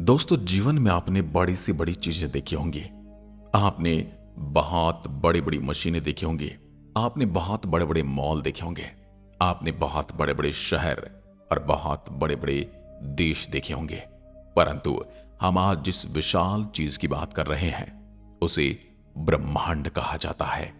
दोस्तों, जीवन में आपने बड़ी से बड़ी चीजें देखी होंगी। आपने बहुत बड़ी बड़ी मशीनें देखी होंगी। आपने बहुत बड़े बड़े मॉल देखे होंगे। आपने बहुत बड़े बड़े शहर और बहुत बड़े बड़े देश देखे होंगे। परंतु हम आज जिस विशाल चीज की बात कर रहे हैं उसे ब्रह्मांड कहा जाता है।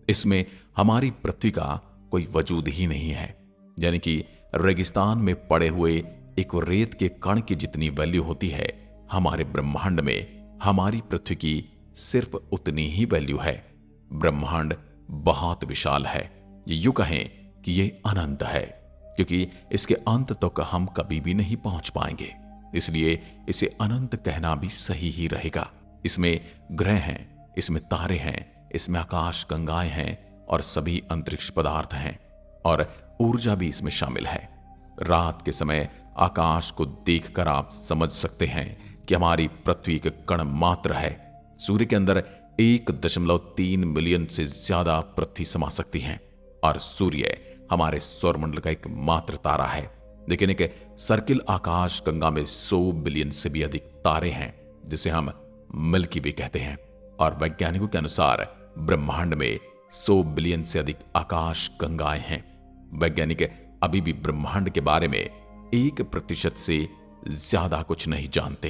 इसमें हमारी पृथ्वी का कोई वजूद ही नहीं है। यानी कि रेगिस्तान में पड़े हुए एक रेत के कण की जितनी वैल्यू होती है, हमारे ब्रह्मांड में हमारी पृथ्वी की सिर्फ उतनी ही वैल्यू है। ब्रह्मांड बहुत विशाल है। ये यूं कहें कि ये अनंत है, क्योंकि इसके अंत तक हम कभी भी नहीं पहुंच पाएंगे। इसलिए इसे अनंत कहना भी सही ही रहेगा। इसमें ग्रह हैं, इसमें तारे हैं, इसमें आकाश गंगाएं हैं और सभी अंतरिक्ष पदार्थ हैं, और ऊर्जा भी इसमें शामिल है। रात के समय आकाश को देखकर आप समझ सकते हैं कि हमारी पृथ्वी एक कण मात्र है। सूर्य के अंदर 1.3 मिलियन से ज्यादा पृथ्वी समा सकती हैं, और सूर्य हमारे सौरमंडल का एक मात्र तारा है। लेकिन एक सर्किल आकाश गंगा में 100 बिलियन से भी अधिक तारे हैं, जिसे हम मिल्की वे कहते हैं। और वैज्ञानिकों के अनुसार ब्रह्मांड में 100 बिलियन से अधिक आकाश गंगाएं हैं। वैज्ञानिक अभी भी ब्रह्मांड के बारे में 1% से ज्यादा कुछ नहीं जानते।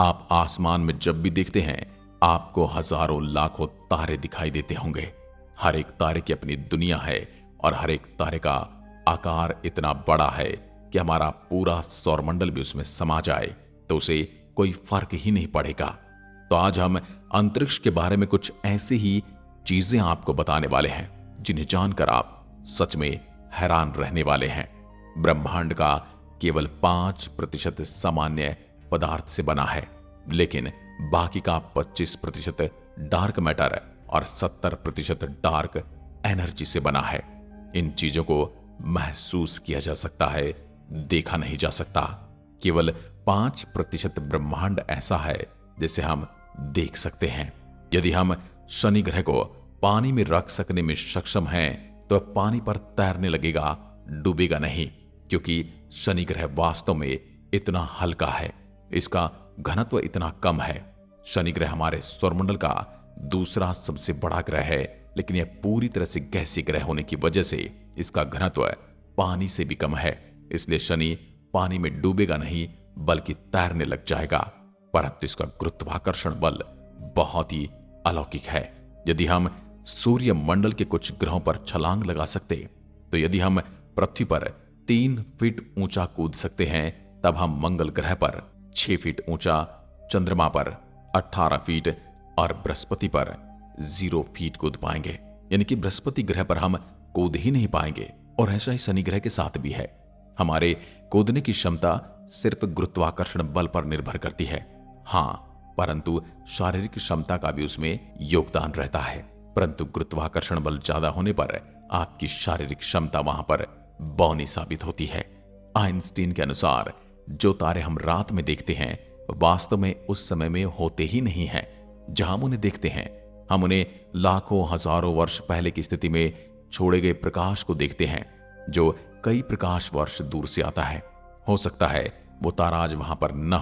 आप आसमान में जब भी देखते हैं, आपको हजारों लाखों तारे दिखाई देते होंगे। हर एक तारे की अपनी दुनिया है, और हर एक तारे का आकार इतना बड़ा है कि हमारा पूरा सौरमंडल भी उसमें समा जाए तो उसे कोई फर्क ही नहीं पड़ेगा। तो आज हम अंतरिक्ष के बारे में कुछ ऐसी ही चीजें आपको बताने वाले हैं जिन्हें जानकर आप सच में हैरान रहने वाले हैं। ब्रह्मांड का केवल 5% सामान्य पदार्थ से बना है, लेकिन बाकी का 25% डार्क मैटर और 70% डार्क एनर्जी से बना है। इन चीजों को महसूस किया जा सकता है, देखा नहीं जा सकता। केवल 5% ब्रह्मांड ऐसा है जिसे हम देख सकते हैं। यदि हम शनि ग्रह को पानी में रख सकने में सक्षम हैं, तो पानी पर तैरने लगेगा, डूबेगा नहीं, क्योंकि शनि ग्रह वास्तव में इतना हल्का है, इसका घनत्व इतना कम है। शनि ग्रह हमारे सौरमंडल का दूसरा सबसे बड़ा ग्रह है, लेकिन यह पूरी तरह से गैसीय ग्रह होने की वजह से इसका घनत्व पानी से भी कम है। इसलिए शनि पानी में डूबेगा नहीं, बल्कि तैरने लग जाएगा। परंतु इसका गुरुत्वाकर्षण बल बहुत ही अलौकिक है। यदि हम सूर्य मंडल के कुछ ग्रहों पर छलांग लगा सकते, तो यदि हम पृथ्वी पर 3 फीट ऊंचा कूद सकते हैं, तब हम मंगल ग्रह पर 6 फीट ऊंचा, चंद्रमा पर 18 फीट और बृहस्पति पर 0 फीट कूद पाएंगे। यानी कि बृहस्पति ग्रह पर हम कूद ही नहीं पाएंगे। और ऐसा ही शनि ग्रह के साथ भी है। हमारे कूदने की क्षमता सिर्फ गुरुत्वाकर्षण बल पर निर्भर करती है। हाँ, परंतु शारीरिक क्षमता का भी उसमें योगदान रहता है। परंतु गुरुत्वाकर्षण बल ज्यादा होने पर आपकी शारीरिक क्षमता वहां पर बौनी साबित होती है। आइंस्टीन के अनुसार जो तारे हम रात में देखते हैं, वास्तव में उस समय में होते ही नहीं हैं। जहां हम उन्हें देखते हैं, हम उन्हें लाखों हजारों वर्ष पहले की स्थिति में छोड़े गए प्रकाश को देखते हैं, जो कई प्रकाश वर्ष दूर से आता है। हो सकता है वो तारा आज वहां पर न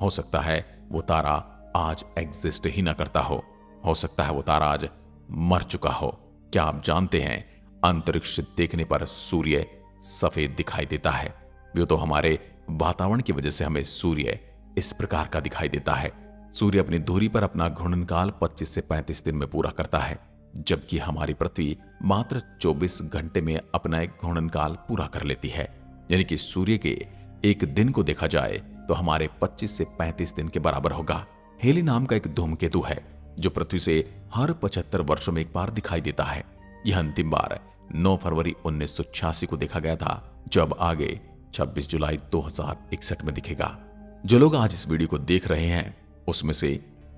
हो सकता है वो तारा आज एग्जिस्ट ही ना करता हो सकता है वो तारा आज मर चुका हो। क्या आप जानते हैं, अंतरिक्ष से देखने पर सूर्य सफेद दिखाई देता है। वो तो हमारे वातावरण की वजह से हमें सूर्य इस प्रकार का दिखाई देता है। सूर्य अपनी दूरी पर अपना घूर्णनकाल 25 से 35 दिन में पूरा करता है, जबकि हमारी पृथ्वी मात्र 24 घंटे में अपना एक घूर्णनकाल पूरा कर लेती है। यानी कि सूर्य के एक दिन को देखा जाए तो हमारे 25 से 35 दिन के बराबर होगा। हेली नाम का एक धूमकेतु है जो पृथ्वी से हर 75 वर्षों में एक बार दिखाई देता है। यह अंतिम बार 9 फरवरी 1986 को देखा गया था, जो अब आगे 26 जुलाई 2061 में दिखेगा। जो लोग आज इस वीडियो को देख रहे हैं, उसमें से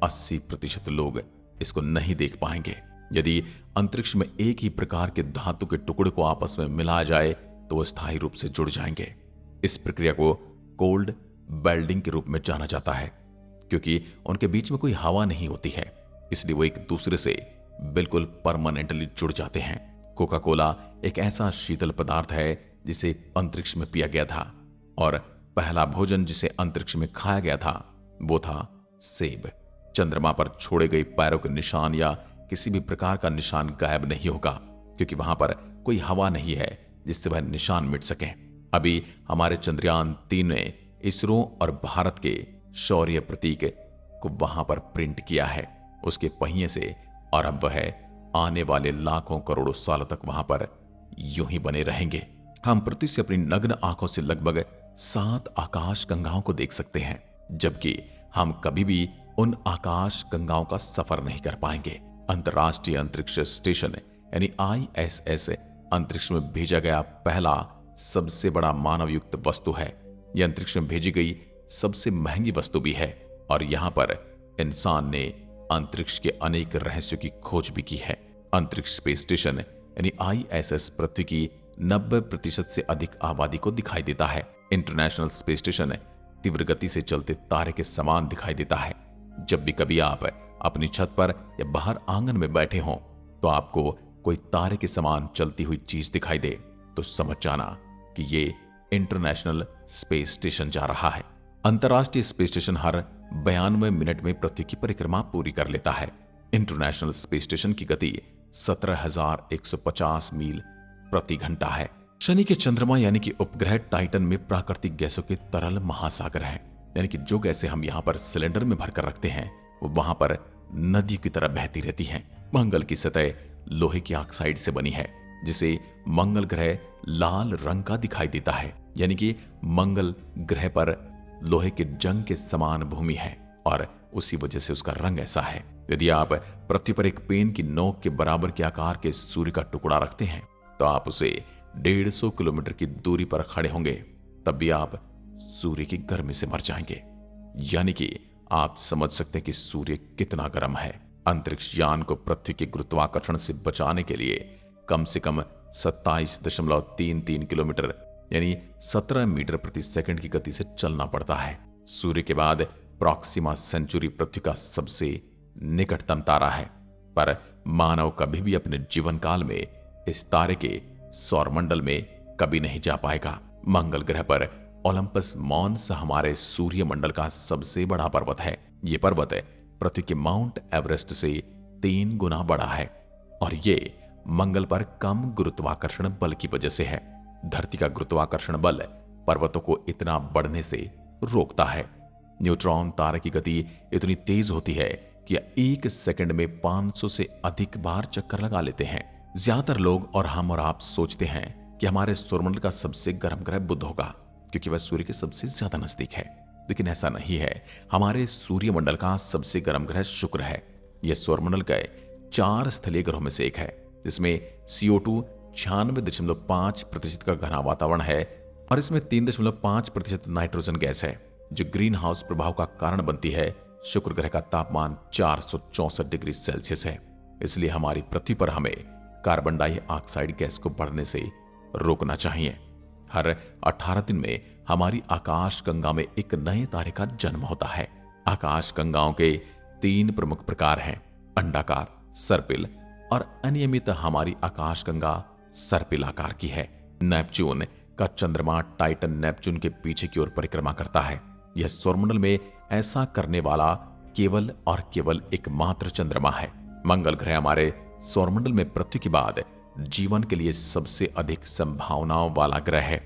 80% लोग इसको नहीं देख पाएंगे। यदि अंतरिक्ष में एक ही प्रकार के धातु के टुकड़े को आपस में मिलाया जाए तो वो स्थायी रूप से जुड़ जाएंगे। इस प्रक्रिया को कोल्ड वेल्डिंग के रूप में जाना जाता है, क्योंकि उनके बीच में कोई हवा नहीं होती है, इसलिए वो एक दूसरे से बिल्कुल परमानेंटली जुड़ जाते हैं। कोका कोला एक ऐसा शीतल पदार्थ है जिसे अंतरिक्ष में पिया गया था, और पहला भोजन जिसे अंतरिक्ष में खाया गया था वो था सेब। चंद्रमा पर छोड़े गए पैरों के निशान या किसी भी प्रकार का निशान गायब नहीं होगा, क्योंकि वहां पर कोई हवा नहीं है जिससे वह निशान मिट सके। अभी हमारे चंद्रयान-3 ने इसरो और भारत के शौर्य प्रतीक को वहां पर प्रिंट किया है, उसके पहिए से, और अब वह आने वाले लाखों करोड़ों सालों तक वहां पर यूं ही बने रहेंगे। हम पृथ्वी से अपनी नग्न आंखों से लगभग 7 आकाश गंगाओं को देख सकते हैं, जबकि हम कभी भी उन आकाश गंगाओं का सफर नहीं कर पाएंगे। अंतर्राष्ट्रीय अंतरिक्ष स्टेशन यानी ISS अंतरिक्ष में भेजा गया पहला सबसे बड़ा मानव युक्त वस्तु है। यह अंतरिक्ष में भेजी गई सबसे महंगी वस्तु भी है, और यहां पर इंसान ने अंतरिक्ष के अनेक रहस्यों की खोज भी की है। अंतरिक्ष स्पेस स्टेशन यानी ISS पृथ्वी की 90% से अधिक आबादी को दिखाई देता है। इंटरनेशनल स्पेस स्टेशन तीव्र गति से चलते तारे के समान दिखाई देता है। जब भी कभी आप अपनी छत पर या बाहर आंगन में बैठे हों तो आपको कोई तारे के समान चलती हुई चीज दिखाई दे, तो समझ जाना कि ये इंटरनेशनल स्पेस स्टेशन जा रहा है। अंतर्राष्ट्रीय स्पेस स्टेशन हर 92 मिनट में पृथ्वी की परिक्रमा पूरी कर लेता है। इंटरनेशनल स्पेस स्टेशन की गति 17,150 मील प्रति घंटा है। शनि के चंद्रमा यानी कि उपग्रह टाइटन में प्राकृतिक गैसों के तरल महासागर है, यानी कि जो गैसें हम यहाँ पर सिलेंडर में भरकर रखते हैं वो वहां पर नदी की तरह बहती रहती हैं। मंगल की सतह लोहे की ऑक्साइड से बनी है, जिसे मंगल ग्रह लाल रंग का दिखाई देता है, यानी कि मंगल ग्रह पर लोहे के जंग के समान भूमि है और उसी वजह से उसका रंग ऐसा है। यदि आप पृथ्वी पर एक पेन की नोक के बराबर के आकार के सूर्य का टुकड़ा रखते हैं तो आप उसे 150 किलोमीटर की दूरी पर खड़े होंगे, तब भी आप सूर्य की गर्मी से मर जाएंगे। यानी कि आप समझ सकते हैं कि सूर्य कितना गर्म है। अंतरिक्ष यान को पृथ्वी के गुरुत्वाकर्षण से बचाने के लिए कम से कम 27.33 किलोमीटर यानी 17 मीटर प्रति सेकंड की गति से चलना पड़ता है। सूर्य के बाद प्रॉक्सिमा सेंचुरी पृथ्वी का सबसे निकटतम तारा है, पर मानव कभी भी अपने जीवन काल में इस तारे के सौरमंडल में कभी नहीं जा पाएगा। मंगल ग्रह पर ओलंपस मॉन्स हमारे सूर्यमंडल का सबसे बड़ा पर्वत है। यह पर्वत पृथ्वी के माउंट एवरेस्ट से 3 गुना बड़ा है और ये मंगल पर कम गुरुत्वाकर्षण बल की वजह से है। धरती का गुरुत्वाकर्षण बल पर्वतों को इतना बढ़ने से रोकता है। न्यूट्रॉन तारे की गति इतनी तेज होती है कि 1 सेकंड में 500 से अधिक बार चक्कर लगा लेते हैं। ज्यादातर लोग और हम और आप सोचते हैं कि हमारे सौरमंडल का सबसे गर्म ग्रह बुध होगा, क्योंकि वह सूर्य के सबसे ज्यादा नजदीक है, लेकिन ऐसा नहीं है। हमारे सूर्यमंडल का सबसे गर्म ग्रह शुक्र है। यह सौरमंडल के 4 स्थलीय ग्रहों में से एक है, जिसमें CO2 96.5% का घना वातावरण है और इसमें 3.5% नाइट्रोजन गैस है, जो ग्रीन हाउस प्रभाव का कारण बनती है। शुक्र ग्रह का तापमान 464 डिग्री सेल्सियस है, इसलिए हमारी पृथ्वी पर हमें कार्बन डाइऑक्साइड गैस को बढ़ने से रोकना चाहिए। हर 18 दिन में हमारी आकाश गंगा में एक नए तारे का जन्म होता है। आकाश गंगाओं के 3 प्रमुख प्रकार हैं, अंडाकार, सर्पिल और अनियमित। हमारी आकाश गंगा सर्पिल आकार की है। नेपच्यून का चंद्रमा टाइटन नेपच्यून के पीछे की ओर परिक्रमा करता है। यह सौरमंडल में ऐसा करने वाला केवल और केवल एकमात्र चंद्रमा है। मंगल ग्रह हमारे सौरमंडल में पृथ्वी के बाद जीवन के लिए सबसे अधिक संभावनाओं वाला ग्रह है।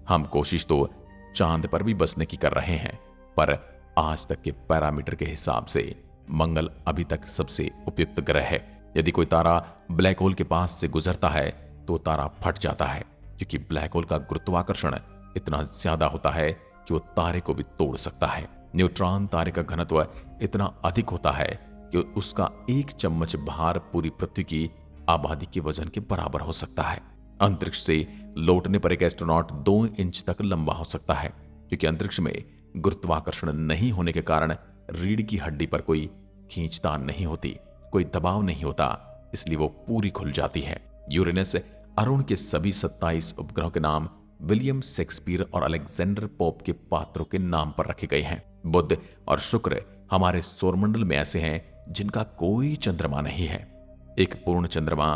हम कोशिश तो चांद पर भी बसने की कर रहे हैं, पर आज तक के पैरामीटर के हिसाब से मंगल अभी तक सबसे उपयुक्त ग्रह है। यदि कोई तारा ब्लैक होल के पास से गुजरता है तो तारा फट जाता है, क्योंकि ब्लैक होल का गुरुत्वाकर्षण इतना ज्यादा होता है कि वो तारे को भी तोड़ सकता है। न्यूट्रॉन तारे का घनत्व इतना अधिक होता है कि उसका 1 चम्मच भार पूरी पृथ्वी की आबादी के वजन के बराबर हो सकता है। अंतरिक्ष से लौटने पर एक एस्ट्रोनॉट 2 इंच तक लंबा हो सकता है, क्योंकि अंतरिक्ष में गुरुत्वाकर्षण नहीं होने के कारण रीढ़ की हड्डी पर कोई खींचतान नहीं होती, कोई दबाव नहीं होता, इसलिए वो पूरी खुल जाती है। यूरेनस अरुण के सभी 27 उपग्रहों के नाम विलियम शेक्सपियर और अलेक्जेंडर पोप के पात्रों के नाम पर रखे गए हैं। बुध और शुक्र हमारे सौरमंडल में ऐसे हैं जिनका कोई चंद्रमा नहीं है। एक पूर्ण चंद्रमा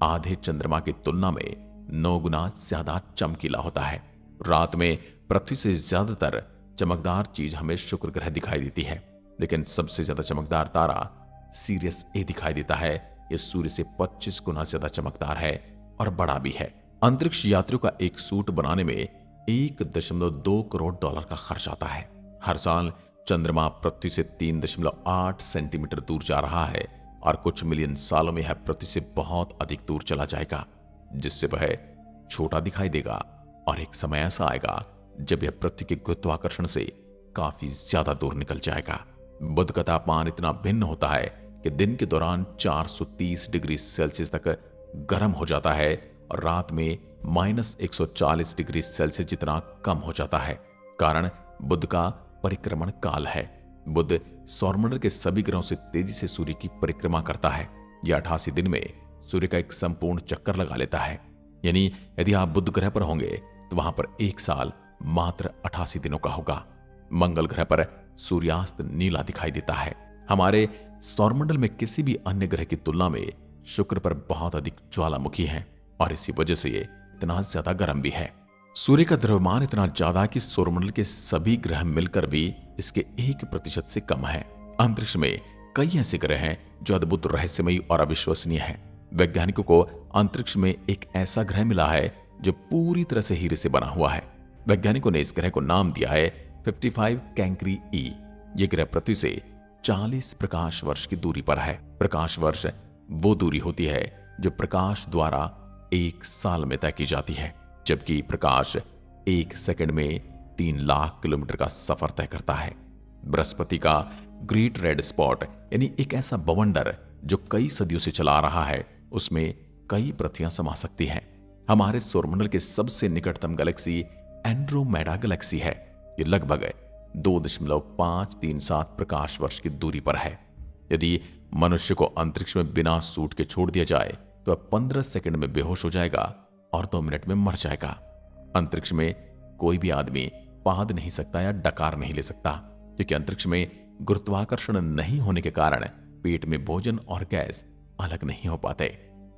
आधे चंद्रमा की तुलना में 9 गुना ज्यादा चमकीला होता है। रात में पृथ्वी से ज्यादातर चमकदार चीज हमें शुक्र ग्रह दिखाई देती है। लेकिन सबसे ज्यादा चमकदार तारा सीरियस ए दिखाई देता है। यह सूर्य से 25 गुना ज्यादा चमकदार है और बड़ा भी है। अंतरिक्ष यात्रियों का एक सूट बनाने में 1.2 करोड़ डॉलर का खर्च आता है। हर साल चंद्रमा पृथ्वी से 3.8 सेंटीमीटर दूर जा रहा है और कुछ मिलियन सालों में यह पृथ्वी से बहुत अधिक दूर चला जाएगा, जिससे वह छोटा दिखाई देगा और एक समय ऐसा आएगा जब यह पृथ्वी के गुरुत्वाकर्षण से काफी ज्यादा दूर निकल जाएगा। बुध का तापमान इतना भिन्न होता है कि दिन के दौरान 430 डिग्री सेल्सियस तक गर्म हो जाता है और रात में -140 डिग्री सेल्सियस जितना कम हो जाता है। कारण बुध का परिक्रमण काल है। बुध सौरमंडल के सभी ग्रहों से तेजी से सूर्य की परिक्रमा करता है। यह 88 दिन में सूर्य का एक संपूर्ण चक्कर लगा लेता है। यानी यदि आप बुध ग्रह पर होंगे तो वहां पर एक साल मात्र 88 दिनों का होगा। मंगल ग्रह पर सूर्यास्त नीला दिखाई देता है। हमारे सौरमंडल में किसी भी अन्य ग्रह की तुलना में शुक्र पर बहुत अधिक ज्वालामुखी है और इसी वजह से ये इतना ज्यादा गर्म भी है। सूर्य का द्रव्यमान इतना ज्यादा कि सौरमंडल के सभी ग्रह मिलकर भी इसके 1% से कम है। अंतरिक्ष में कई ऐसे ग्रह हैं जो अद्भुत, रहस्यमयी और अविश्वसनीय है। वैज्ञानिकों को अंतरिक्ष में एक ऐसा ग्रह मिला है जो पूरी तरह से हीरे से बना हुआ है। वैज्ञानिकों ने इस ग्रह को नाम दिया है 55 कैंक्री ई। यह ग्रह पृथ्वी से 40 प्रकाश वर्ष की दूरी पर है। प्रकाश वर्ष वो दूरी होती है जो प्रकाश द्वारा 1 साल में तय की जाती है, जबकि प्रकाश 1 सेकंड में 3 लाख किलोमीटर का सफर तय करता है। बृहस्पति का ग्रेट रेड स्पॉट यानी एक ऐसा बवंडर जो कई सदियों से चला आ रहा है, उसमें कई पृथ्वियां समा सकती हैं। हमारे सौरमंडल के सबसे निकटतम गैलेक्सी एंड्रोमेडा गैलेक्सी है। ये लगभग 2.537 प्रकाश वर्ष की दूरी पर है। यदि मनुष्य को अंतरिक्ष में बिना सूट के छोड़ दिया जाए तो वह 15 सेकंड में बेहोश हो जाएगा और 2 मिनट में मर जाएगा। अंतरिक्ष में कोई भी आदमी पाद नहीं सकता या डकार नहीं ले सकता, क्योंकि अंतरिक्ष में गुरुत्वाकर्षण नहीं होने के कारण पेट में भोजन और गैस अलग नहीं हो पाते।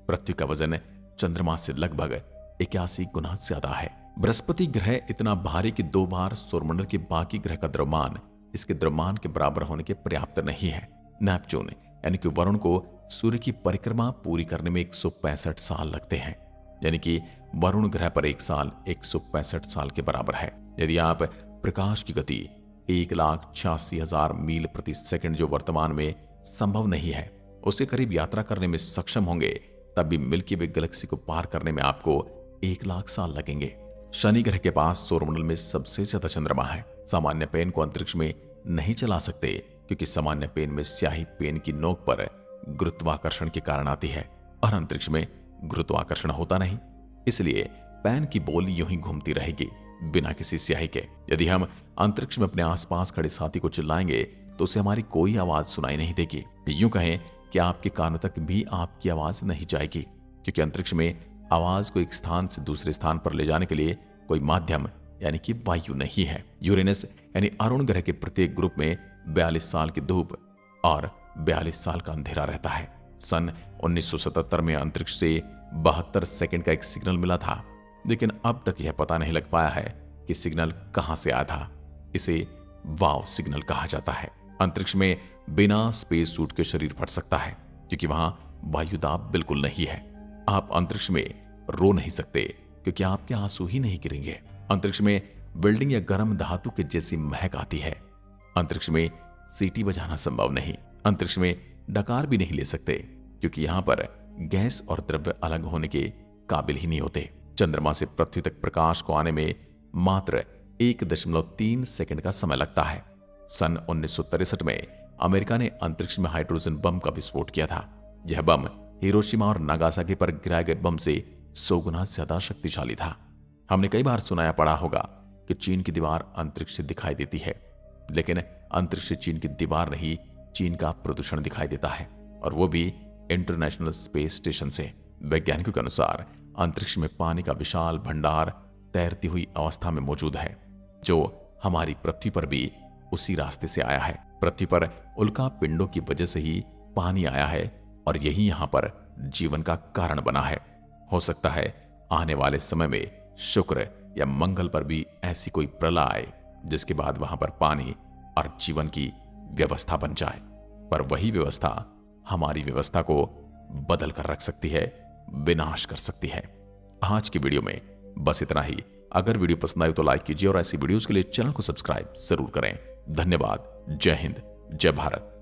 पृथ्वी का वजन चंद्रमा से लगभग 81 गुना ज्यादा है। बृहस्पति ग्रह इतना भारी कि 2 बार सौरमंडल के बाकी ग्रह का द्रव्यमान इसके द्रव्यमान के बराबर होने के पर्याप्त नहीं है। नेपच्यून यानी कि वरुण को सूर्य की परिक्रमा पूरी करने में 165 साल लगते हैं, यानी कि वरुण ग्रह पर एक साल 165 साल के बराबर है। यदि आप प्रकाश की गति 1,86,000 मील प्रति सेकंड, जो वर्तमान में संभव नहीं है, उसके करीब यात्रा करने में सक्षम होंगे, तब भी मिल्की वे गैलेक्सी को पार करने में आपको 1 लाख साल लगेंगे। शनि ग्रह के पास सौरमंडल में सबसे ज्यादा चंद्रमा है। सामान्य पेन को अंतरिक्ष में नहीं चला सकते, क्योंकि सामान्य पेन में स्याही पेन की नोक पर गुरुत्वाकर्षण के कारण आती है और अंतरिक्ष में गुरुत्वाकर्षण होता नहीं, इसलिए पेन की बोल यूं ही घूमती रहेगी बिना किसी स्याही के। यदि हम अंतरिक्ष में अपने आसपास खड़े साथी को चिल्लाएंगे तो उसे हमारी कोई आवाज सुनाई नहीं देगी। यूं कहें कि आपके कानों तक भी आपकी आवाज नहीं जाएगी, क्योंकि अंतरिक्ष में आवाज को एक स्थान से दूसरे स्थान पर ले जाने के लिए कोई माध्यम यानी कि वायु नहीं है। यूरेनस यानी अरुण ग्रह के प्रत्येक ग्रुप में 42 साल की धूप और 42 साल का अंधेरा रहता है। सन 1977 में अंतरिक्ष से 72 सेकंड का एक सिग्नल मिला था, लेकिन अब तक यह पता नहीं लग पाया है कि सिग्नल कहां से आया था। इसे वाव सिग्नल कहा जाता है। अंतरिक्ष में बिना स्पेस सूट के शरीर फट सकता है, क्योंकि वहां वायुदाब बिल्कुल नहीं है। आप अंतरिक्ष में रो नहीं सकते, क्योंकि आपके आंसू ही नहीं गिरेंगे। अंतरिक्ष में बिल्डिंग या गर्म धातु के जैसी महक आती है। अंतरिक्ष में सीटी बजाना संभव नहीं। अंतरिक्ष में डकार भी नहीं ले सकते, क्योंकि यहां पर गैस और द्रव्य अलग होने के काबिल ही नहीं होते। चंद्रमा से पृथ्वी तक प्रकाश को आने में मात्र 1.3 सेकंड का समय लगता है। सन 1963 में अमेरिका ने अंतरिक्ष में हाइड्रोजन बम का विस्फोट किया था। यह बम हिरोशिमा और नागासाकी पर गिराए गए बम से 100 गुना ज्यादा शक्तिशाली था। हमने कई बार सुनाया पड़ा होगा कि चीन की दीवार अंतरिक्ष से दिखाई देती है, लेकिन अंतरिक्ष से चीन की दीवार नहीं, चीन का प्रदूषण दिखाई देता है, और वो भी इंटरनेशनल स्पेस स्टेशन से। वैज्ञानिकों के अनुसार अंतरिक्ष में पानी का विशाल भंडार तैरती हुई अवस्था में मौजूद है, जो हमारी पृथ्वी पर भी उसी रास्ते से आया है। पृथ्वी पर उल्का पिंडों की वजह से ही पानी आया है और यही यहां पर जीवन का कारण बना है। हो सकता है आने वाले समय में शुक्र या मंगल पर भी ऐसी कोई प्रलय आए, जिसके बाद वहां पर पानी और जीवन की व्यवस्था बन जाए, पर वही व्यवस्था हमारी व्यवस्था को बदल कर रख सकती है, विनाश कर सकती है। आज की वीडियो में बस इतना ही। अगर वीडियो पसंद आए तो लाइक कीजिए और ऐसी वीडियोस के लिए चैनल को सब्सक्राइब जरूर करें। धन्यवाद। जय हिंद, जय भारत।